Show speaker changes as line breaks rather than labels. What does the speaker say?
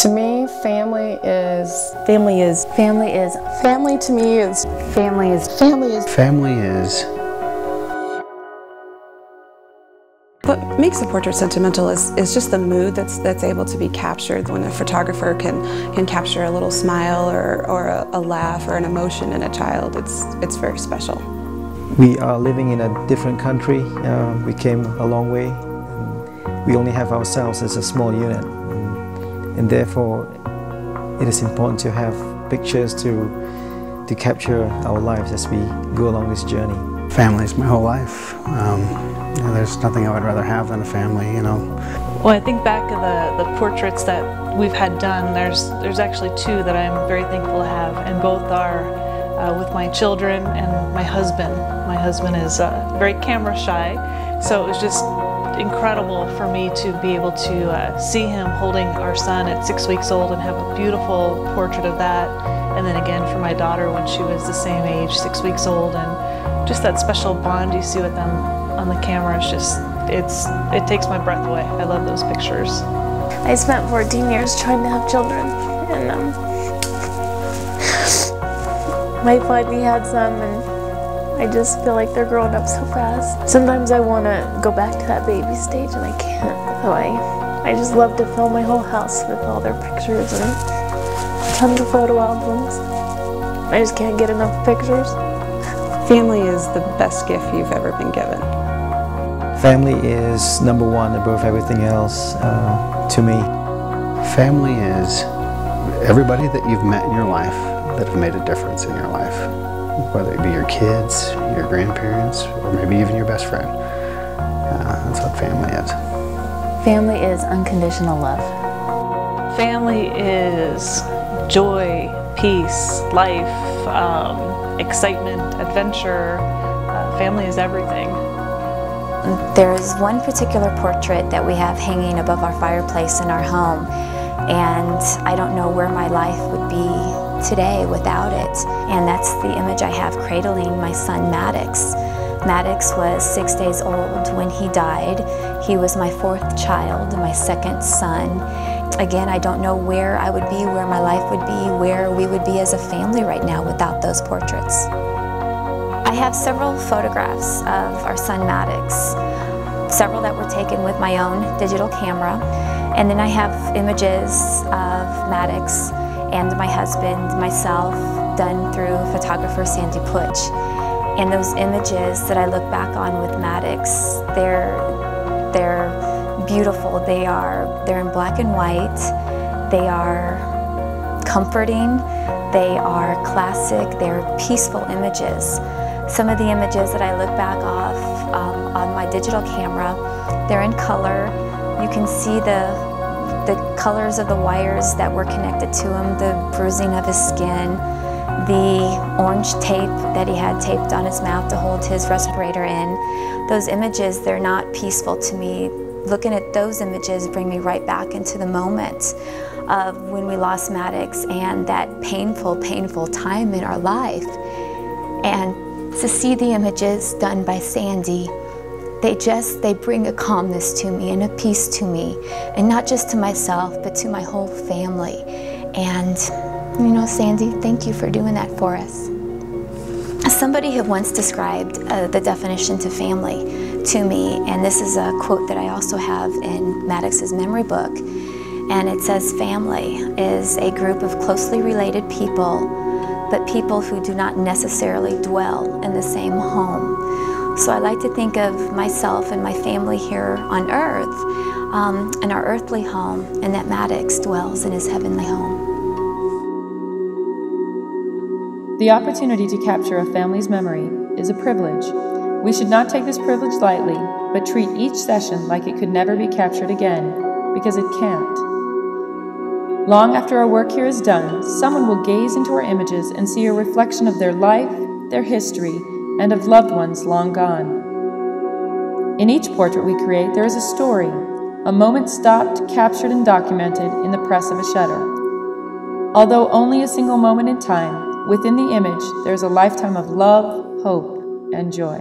To me, family is
Family is
family. To me is
family is
Family is.
What makes a portrait sentimental is just the mood that's able to be captured when a photographer can capture a little smile or a laugh or an emotion in a child. It's very special.
We are living in a different country. We came a long way. We only have ourselves as a small unit, and therefore it is important to have pictures to capture our lives as we go along this journey.
Family's my whole life. There's nothing I would rather have than a family,
Well, I think back of the portraits that we've had done, there's actually two that I'm very thankful to have, and both are with my children and my husband. My husband is very camera shy, so it was just incredible for me to be able to see him holding our son at 6 weeks old and have a beautiful portrait of that, and then again for my daughter when she was the same age, 6 weeks old, and just that special bond you see with them on the camera is just, it takes my breath away. I love those pictures.
I spent 14 years trying to have children, and I finally had some, and I just feel like they're growing up so fast. Sometimes I want to go back to that baby stage, and I can't. So I just love to fill my whole house with all their pictures and tons of photo albums. I just can't get enough pictures.
Family is the best gift you've ever been given.
Family is number one above everything else to me.
Family is everybody that you've met in your life that have made a difference in your life. Whether it be your kids, your grandparents, or maybe even your best friend. That's what family is.
family is unconditional love.
Family is joy, peace, life, excitement, adventure. Family is everything.
There is one particular portrait that we have hanging above our fireplace in our home, and I don't know where my life would be today without it. And that's the image I have cradling my son Maddox. Maddox was 6 days old when he died. He was my fourth child, my second son. Again, I don't know where I would be, where my life would be, where we would be as a family right now without those portraits. I have several photographs of our son Maddox, several that were taken with my own digital camera, and then I have images of Maddox and my husband, myself, done through photographer Sandy Putsch. And those images that I look back on with Maddox, they're beautiful. They're in black and white. They are comforting. They are classic. They're peaceful images. Some of the images that I look back on my digital camera, they're in color. You can see the colors of the wires that were connected to him, the bruising of his skin, the orange tape that he had taped on his mouth to hold his respirator in. Those images, they're not peaceful to me. Looking at those images bring me right back into the moment of when we lost Maddox and that painful, painful time in our life. And to see the images done by Sandy, they bring a calmness to me and a peace to me, and not just to myself, but to my whole family. And Sandy, thank you for doing that for us. Somebody had once described the definition to family to me, and this is a quote that I also have in Maddox's memory book, and it says, "Family is a group of closely related people, but people who do not necessarily dwell in the same home." So I like to think of myself and my family here on earth, in our earthly home, and that Maddox dwells in his heavenly home.
The opportunity to capture a family's memory is a privilege. We should not take this privilege lightly, but treat each session like it could never be captured again, because it can't. Long after our work here is done, someone will gaze into our images and see a reflection of their life, their history, and of loved ones long gone. In each portrait we create, there is a story, a moment stopped, captured, and documented in the press of a shutter. Although only a single moment in time, within the image there is a lifetime of love, hope, and joy.